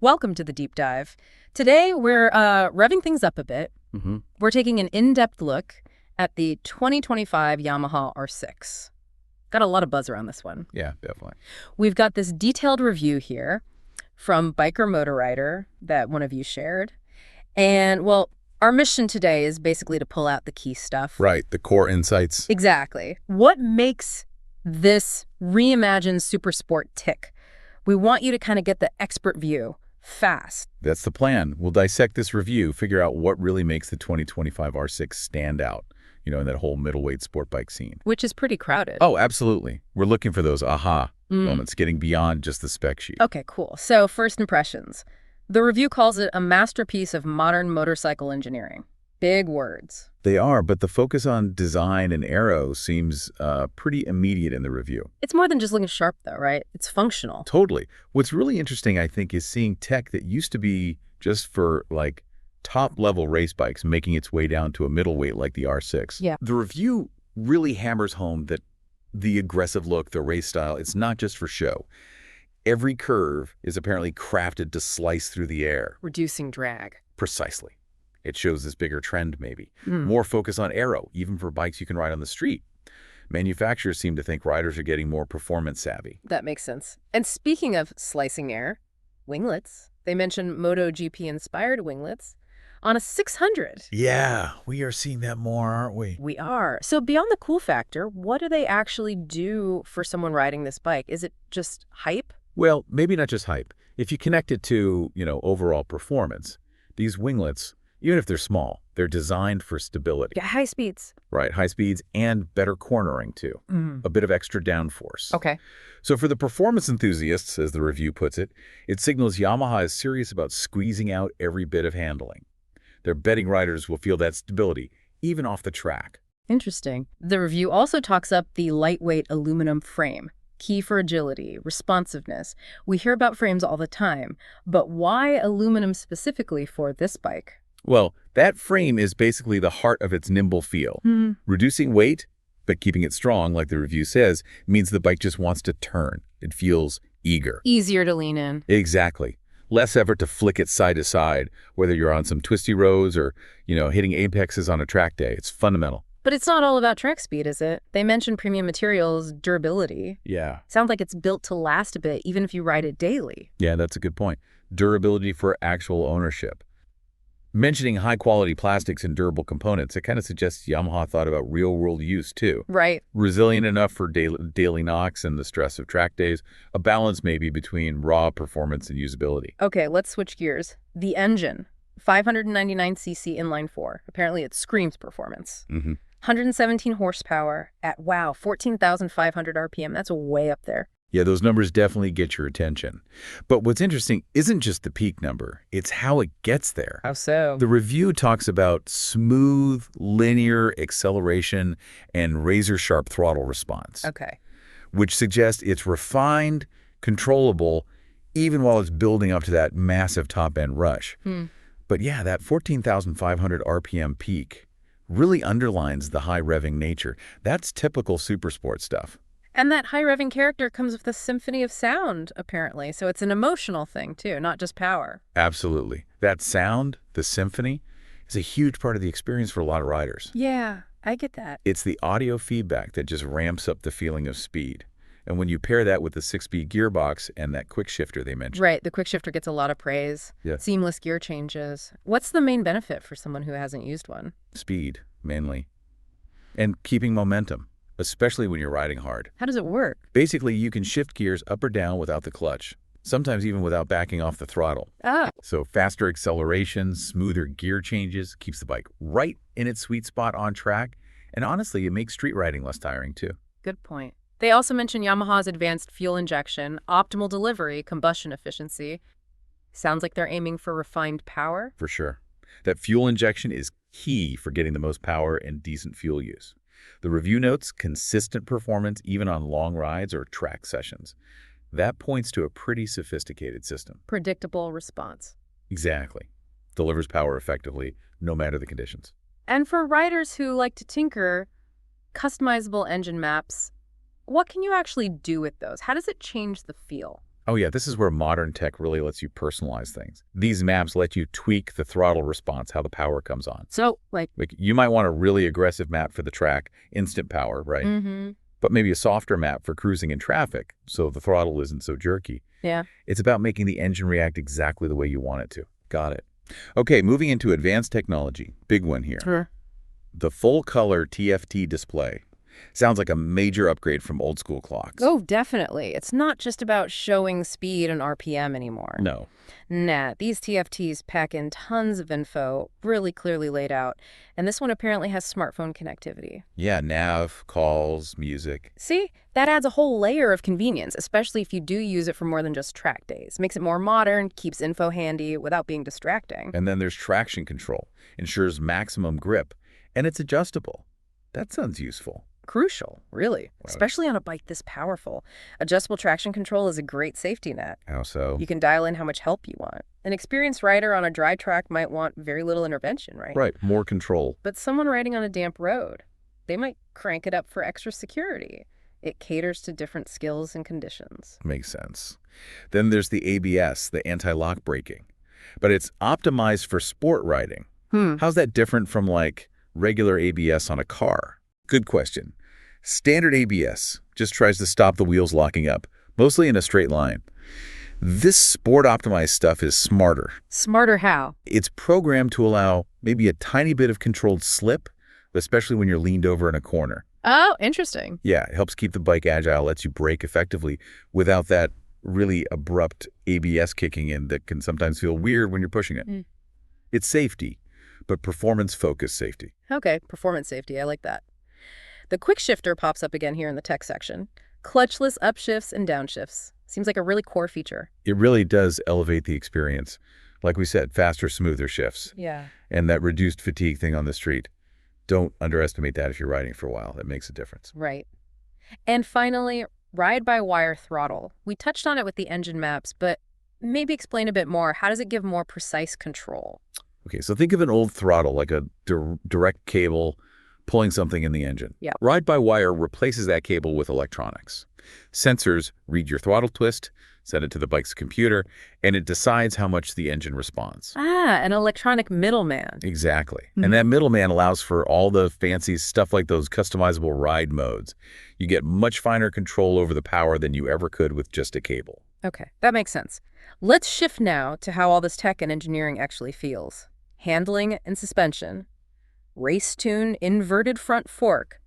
Welcome to the deep dive. Today, we're revving things up a bit. We're taking an in-depth look at the 2025 Yamaha R6. Got a lot of buzz around this one. Yeah, definitely. We've got this detailed review here from Biker Motor Rider that one of you shared. And, well, our mission today is basically to pull out the key stuff. Right, the core insights. Exactly. What makes this reimagined Supersport tick? We want you to kind of get the expert view fast. That's the plan. We'll dissect this review, figure out what really makes the 2025 R6 stand out, in that whole middleweight sport bike scene. Which is pretty crowded. Oh, absolutely. We're looking for those aha moments, getting beyond just the spec sheet. Okay, cool. So, first impressions. The review calls it a masterpiece of modern motorcycle engineering. Big words. They are, but the focus on design and aero seems pretty immediate in the review. It's more than just looking sharp, though, right? It's functional. Totally. What's really interesting, I think, is seeing tech that used to be just for, top-level race bikes making its way down to a middleweight like the R6. Yeah. The review really hammers home that the aggressive look, the race style, it's not just for show. Every curve is apparently crafted to slice through the air. Reducing drag. Precisely. It shows this bigger trend, maybe. More focus on aero, even for bikes you can ride on the street. Manufacturers seem to think riders are getting more performance savvy. That makes sense. And speaking of slicing air, winglets. They mention MotoGP-inspired winglets on a 600. Yeah, we are seeing that more, aren't we? We are. So beyond the cool factor, what do they actually do for someone riding this bike? Is it just hype? Well, maybe not just hype. If you connect it to, overall performance, these winglets, even if they're small, they're designed for stability. Yeah, high speeds. Right, high speeds and better cornering, too. A bit of extra downforce. Okay. So for the performance enthusiasts, as the review puts it, it signals Yamaha is serious about squeezing out every bit of handling. Their betting riders will feel that stability, even off the track. Interesting. The review also talks up the lightweight aluminum frame. Key for agility, responsiveness. We hear about frames all the time, but why aluminum specifically for this bike? Well, that frame is basically the heart of its nimble feel. Reducing weight, but keeping it strong, like the review says, means the bike just wants to turn. It feels eager. Easier to lean in. Exactly. Less effort to flick it side to side, whether you're on some twisty roads or, hitting apexes on a track day. It's fundamental. But it's not all about track speed, is it? They mention premium materials, durability. Yeah. Sounds like it's built to last a bit, even if you ride it daily. Yeah, that's a good point. Durability for actual ownership. Mentioning high-quality plastics and durable components, it kind of suggests Yamaha thought about real-world use, too. Right. Resilient enough for daily knocks and the stress of track days, a balance maybe between raw performance and usability. Okay, let's switch gears. The engine, 599cc inline-4. Apparently it screams performance. 117 horsepower at, 14,500 RPM. That's way up there. Yeah, those numbers definitely get your attention. But what's interesting isn't just the peak number, it's how it gets there. How so? The review talks about smooth, linear acceleration and razor-sharp throttle response. Okay. Which suggests it's refined, controllable, even while it's building up to that massive top-end rush. But yeah, that 14,500 RPM peak really underlines the high revving nature. That's typical supersport stuff. And that high revving character comes with a symphony of sound, apparently. So it's an emotional thing, too, not just power. Absolutely. That sound, the symphony, is a huge part of the experience for a lot of riders. Yeah, I get that. It's the audio feedback that just ramps up the feeling of speed. And when you pair that with the 6-speed gearbox and that quick shifter they mentioned. Right, the quick shifter gets a lot of praise. Yeah. Seamless gear changes. What's the main benefit for someone who hasn't used one? Speed, mainly. And keeping momentum, especially when you're riding hard. How does it work? Basically, you can shift gears up or down without the clutch, sometimes even without backing off the throttle. So faster acceleration, smoother gear changes, keeps the bike right in its sweet spot on track. And honestly, it makes street riding less tiring, too. Good point. They also mention Yamaha's advanced fuel injection, optimal delivery, combustion efficiency. Sounds like they're aiming for refined power. For sure. That fuel injection is key for getting the most power and decent fuel use. The review notes consistent performance even on long rides or track sessions. That points to a pretty sophisticated system. Predictable response. Exactly. Delivers power effectively, no matter the conditions. And for riders who like to tinker, customizable engine maps, what can you actually do with those? How does it change the feel? Oh yeah, this is where modern tech really lets you personalize things. These maps let you tweak the throttle response, how the power comes on. So, Like you might want a really aggressive map for the track, instant power, right? But maybe a softer map for cruising in traffic, so the throttle isn't so jerky. yeah. It's about making the engine react exactly the way you want it to. Got it. Okay, moving into advanced technology. Big one here. Sure. The full-color TFT display. Sounds like a major upgrade from old-school clocks. Oh, definitely. It's not just about showing speed and RPM anymore. No. Nah, these TFTs pack in tons of info, really clearly laid out. And this one apparently has smartphone connectivity. Yeah, nav, calls, music. See, that adds a whole layer of convenience, especially if you do use it for more than just track days. Makes it more modern, keeps info handy without being distracting. And then there's traction control. Ensures maximum grip. And it's adjustable. That sounds useful. Crucial, really, especially on a bike this powerful. Adjustable traction control is a great safety net. How so? You can dial in how much help you want. An experienced rider on a dry track might want very little intervention, right? Right, more control. But someone riding on a damp road, they might crank it up for extra security. It caters to different skills and conditions. Makes sense. Then there's the ABS, the anti-lock braking. But it's optimized for sport riding. How's that different from, like, regular ABS on a car? Good question. Standard ABS just tries to stop the wheels locking up, mostly in a straight line. This sport-optimized stuff is smarter. Smarter how? It's programmed to allow maybe a tiny bit of controlled slip, especially when you're leaned over in a corner. Oh, interesting. Yeah, it helps keep the bike agile, lets you brake effectively without that really abrupt ABS kicking in that can sometimes feel weird when you're pushing it. It's safety, but performance-focused safety. Okay, performance safety, I like that. The quick shifter pops up again here in the tech section. Clutchless upshifts and downshifts. Seems like a really core feature. It really does elevate the experience. Like we said, faster, smoother shifts. Yeah. And that reduced fatigue thing on the street. Don't underestimate that if you're riding for a while. That makes a difference. Right. And finally, ride-by-wire throttle. We touched on it with the engine maps, but maybe explain a bit more. How does it give more precise control? Okay, so think of an old throttle, like a direct cable pulling something in the engine. Yeah. Ride-by-wire replaces that cable with electronics. Sensors read your throttle twist, send it to the bike's computer, and it decides how much the engine responds. Ah, an electronic middleman. Exactly. And that middleman allows for all the fancy stuff like those customizable ride modes. You get much finer control over the power than you ever could with just a cable. Okay, that makes sense. Let's shift now to how all this tech and engineering actually feels. Handling and suspension. Race tune inverted front fork.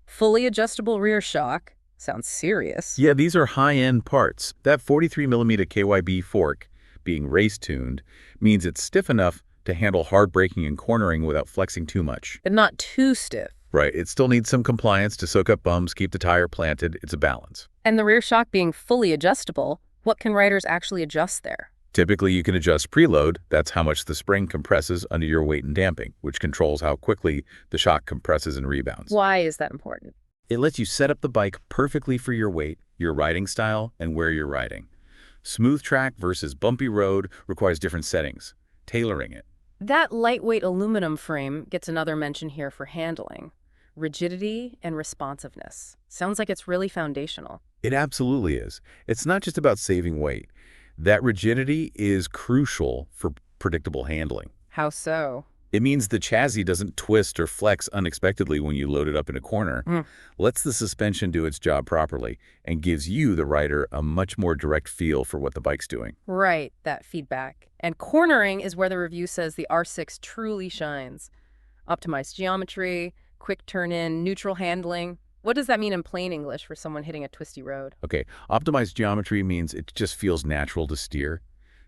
Fully adjustable rear shock. Sounds serious. Yeah, these are high-end parts. That 43mm KYB fork, being race-tuned, means it's stiff enough to handle hard braking and cornering without flexing too much. But not too stiff. Right, it still needs some compliance to soak up bumps, keep the tire planted. It's a balance. And the rear shock being fully adjustable, what can riders actually adjust there? Typically, you can adjust preload. That's how much the spring compresses under your weight and damping, which controls how quickly the shock compresses and rebounds. Why is that important? It lets you set up the bike perfectly for your weight, your riding style, and where you're riding. Smooth track versus bumpy road requires different settings, tailoring it. That lightweight aluminum frame gets another mention here for handling. Rigidity and responsiveness. Sounds like it's really foundational. It absolutely is. It's not just about saving weight. That rigidity is crucial for predictable handling. How so? It means the chassis doesn't twist or flex unexpectedly when you load it up in a corner, lets the suspension do its job properly, and gives you, the rider, a much more direct feel for what the bike's doing. Right, that feedback. And cornering is where the review says the R6 truly shines. Optimized geometry, quick turn-in, neutral handling. What does that mean in plain English for someone hitting a twisty road? Okay, optimized geometry means it just feels natural to steer.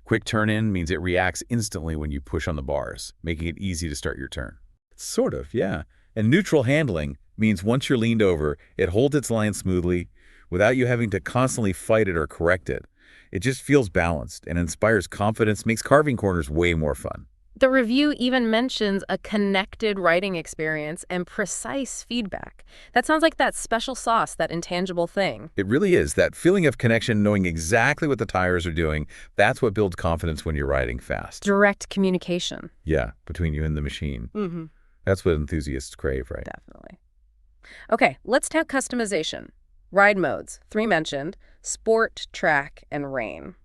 Quick turn-in means it reacts instantly when you push on the bars, making it easy to start your turn. Sort of, yeah. And neutral handling means once you're leaned over, it holds its line smoothly without you having to constantly fight it or correct it. It just feels balanced and inspires confidence, makes carving corners way more fun. The review even mentions a connected riding experience and precise feedback. That sounds like that special sauce, that intangible thing. It really is. That feeling of connection, knowing exactly what the tires are doing, that's what builds confidence when you're riding fast. Direct communication. Yeah, between you and the machine. That's what enthusiasts crave, right? Definitely. Okay, let's talk customization. Ride modes, 3 mentioned, sport, track, and rain.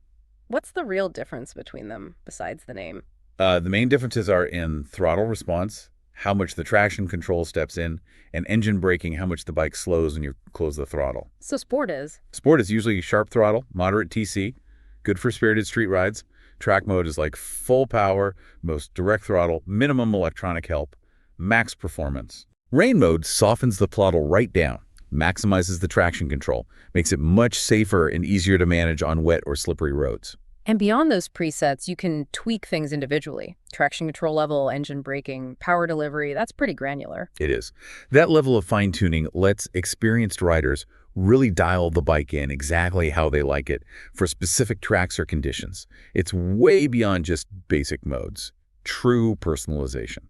What's the real difference between them besides the name? The main differences are in throttle response, how much the traction control steps in, and engine braking, how much the bike slows when you close the throttle. So sport is? Sport is usually sharp throttle, moderate TC, good for spirited street rides. Track mode is like full power, most direct throttle, minimum electronic help, max performance. Rain mode softens the throttle right down, maximizes the traction control, makes it much safer and easier to manage on wet or slippery roads. And beyond those presets, you can tweak things individually. Traction control level, engine braking, power delivery, that's pretty granular. It is. That level of fine-tuning lets experienced riders really dial the bike in exactly how they like it for specific tracks or conditions. It's way beyond just basic modes. True personalization.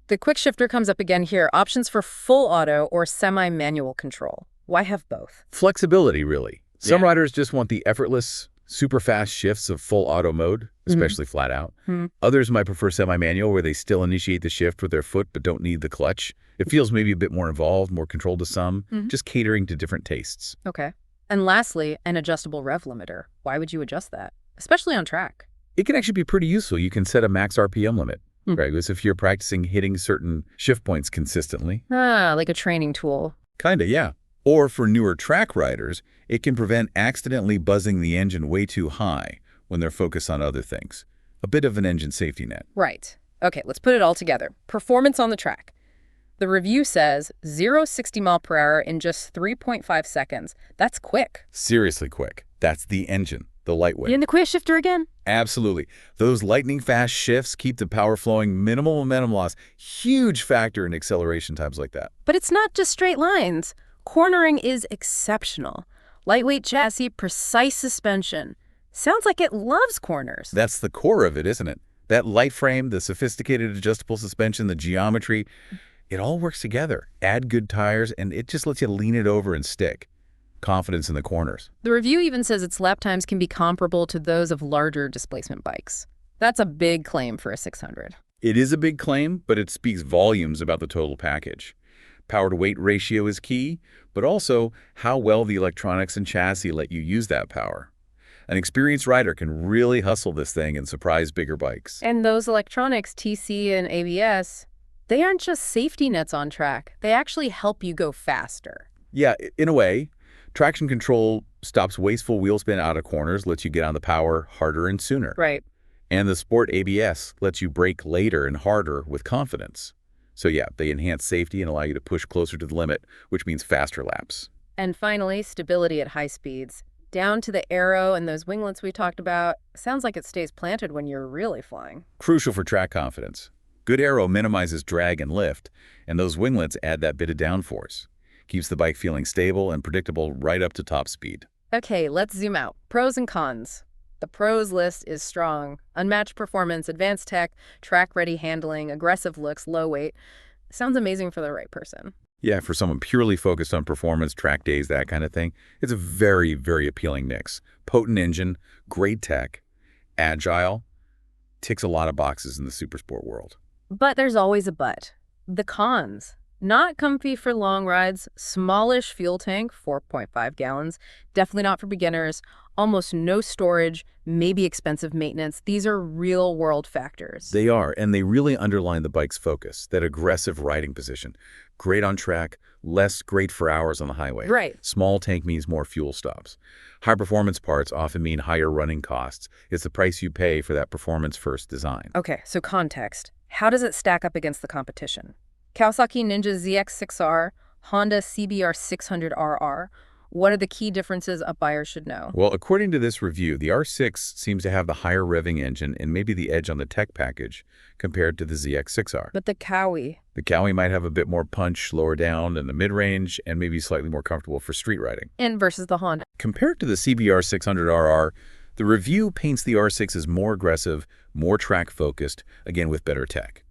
The quick shifter comes up again here. Options for full auto or semi-manual control. Why have both? Flexibility, really. Some riders just want the effortless, super fast shifts of full auto mode, especially flat out. Others might prefer semi-manual where they still initiate the shift with their foot but don't need the clutch. It feels maybe a bit more involved, more controlled to some, just catering to different tastes. Okay. And lastly, an adjustable rev limiter. Why would you adjust that? Especially on track. It can actually be pretty useful. You can set a max RPM limit, right? Because if you're practicing hitting certain shift points consistently. Ah, like a training tool. Kinda, yeah. Or for newer track riders, it can prevent accidentally buzzing the engine way too high when they're focused on other things. A bit of an engine safety net. Right. Okay, let's put it all together. Performance on the track. The review says 0-60 mile per hour in just 3.5 seconds. That's quick. Seriously quick. That's the engine, the lightweight. You in the quick shifter again? Absolutely. Those lightning fast shifts keep the power flowing, minimal momentum loss. Huge factor in acceleration times like that. But it's not just straight lines. Cornering is exceptional. Lightweight chassis, precise suspension. Sounds like it loves corners. That's the core of it, isn't it? That light frame, the sophisticated adjustable suspension, the geometry, it all works together. Add good tires, and it just lets you lean it over and stick. Confidence in the corners. The review even says its lap times can be comparable to those of larger displacement bikes. That's a big claim for a 600. It is a big claim, but it speaks volumes about the total package. Power-to-weight ratio is key, but also how well the electronics and chassis let you use that power. An experienced rider can really hustle this thing and surprise bigger bikes. And those electronics, TC and ABS, they aren't just safety nets on track. They actually help you go faster. Yeah, in a way. Traction control stops wasteful wheel spin out of corners, lets you get on the power harder and sooner. Right. And the Sport ABS lets you brake later and harder with confidence. So yeah, they enhance safety and allow you to push closer to the limit, which means faster laps. And finally, stability at high speeds. Down to the aero and those winglets we talked about. Sounds like it stays planted when you're really flying. Crucial for track confidence. Good aero minimizes drag and lift, and those winglets add that bit of downforce. Keeps the bike feeling stable and predictable right up to top speed. Okay, let's zoom out. Pros and cons. The pros list is strong. Unmatched performance, advanced tech, track-ready handling, aggressive looks, low weight. Sounds amazing for the right person. Yeah, for someone purely focused on performance, track days, that kind of thing, it's a very, very appealing mix. Potent engine, great tech, agile, ticks a lot of boxes in the supersport world. But there's always a but. The cons. Not comfy for long rides, smallish fuel tank, 4.5 gallons, definitely not for beginners, almost no storage, maybe expensive maintenance. These are real-world factors. They are, and they really underline the bike's focus, that aggressive riding position. Great on track, less great for hours on the highway. Right. Small tank means more fuel stops. High-performance parts often mean higher running costs. It's the price you pay for that performance-first design. Okay, so context. How does it stack up against the competition? Kawasaki Ninja ZX6R, Honda CBR 600RR. What are the key differences a buyer should know? Well, according to this review, the R6 seems to have the higher revving engine and maybe the edge on the tech package compared to the ZX6R. But the Kawi? The Kawi might have a bit more punch lower down in the mid-range and maybe slightly more comfortable for street riding. And versus the Honda? Compared to the CBR 600RR, the review paints the R6 as more aggressive, more track-focused, again with better tech.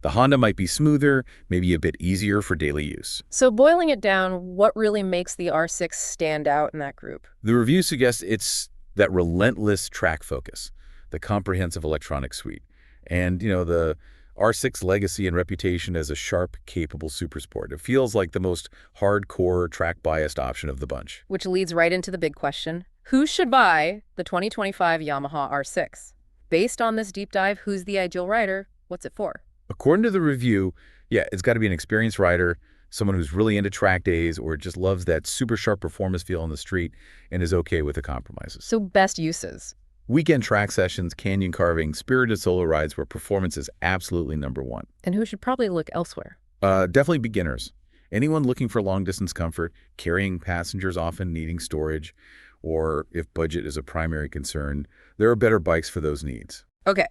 The Honda might be smoother, maybe a bit easier for daily use. So boiling it down, what really makes the R6 stand out in that group? The review suggests it's that relentless track focus, the comprehensive electronic suite, and, the R6 legacy and reputation as a sharp, capable supersport. It feels like the most hardcore, track-biased option of the bunch. Which leads right into the big question. Who should buy the 2025 Yamaha R6? Based on this deep dive, who's the ideal rider? What's it for? According to the review, yeah, it's got to be an experienced rider, someone who's really into track days or just loves that super sharp performance feel on the street and is okay with the compromises. So best uses. Weekend track sessions, canyon carving, spirited solo rides where performance is absolutely #1. And who should probably look elsewhere? Definitely beginners. Anyone looking for long-distance comfort, carrying passengers often needing storage, or if budget is a primary concern, there are better bikes for those needs. Okay.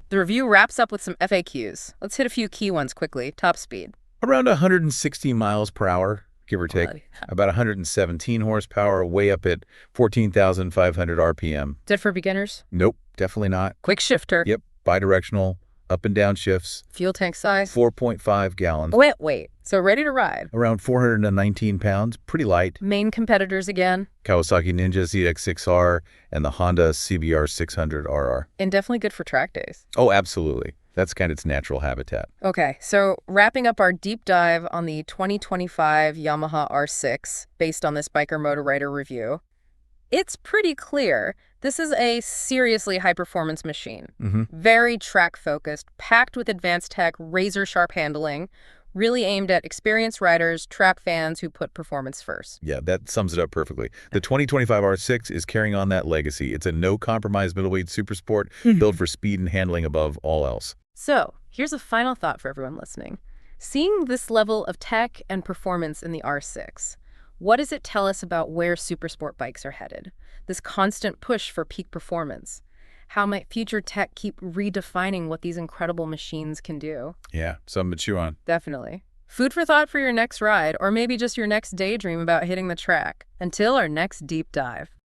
The review wraps up with some FAQs. Let's hit a few key ones quickly. Top speed. Around 160 miles per hour, give or take. About 117 horsepower, way up at 14,500 RPM. Is it for beginners? Nope, definitely not. Quick shifter. Yep, bidirectional, up and down shifts. Fuel tank size? 4.5 gallons. Wait. So ready to ride. Around 419 pounds, pretty light. Main competitors again? Kawasaki Ninja ZX6R and the Honda CBR 600RR. And definitely good for track days. Oh, absolutely. That's kind of its natural habitat. Okay, so wrapping up our deep dive on the 2025 Yamaha R6 based on this Biker Motor Rider review, it's pretty clear this is a seriously high-performance machine. Very track-focused, packed with advanced tech, razor-sharp handling, really aimed at experienced riders, track fans who put performance first. Yeah, that sums it up perfectly. The 2025 R6 is carrying on that legacy. It's a no-compromise middleweight supersport built for speed and handling above all else. So, here's a final thought for everyone listening. Seeing this level of tech and performance in the R6, what does it tell us about where supersport bikes are headed? This constant push for peak performance. How might future tech keep redefining what these incredible machines can do? Yeah, something to chew on. Definitely. Food for thought for your next ride, or maybe just your next daydream about hitting the track. Until our next deep dive.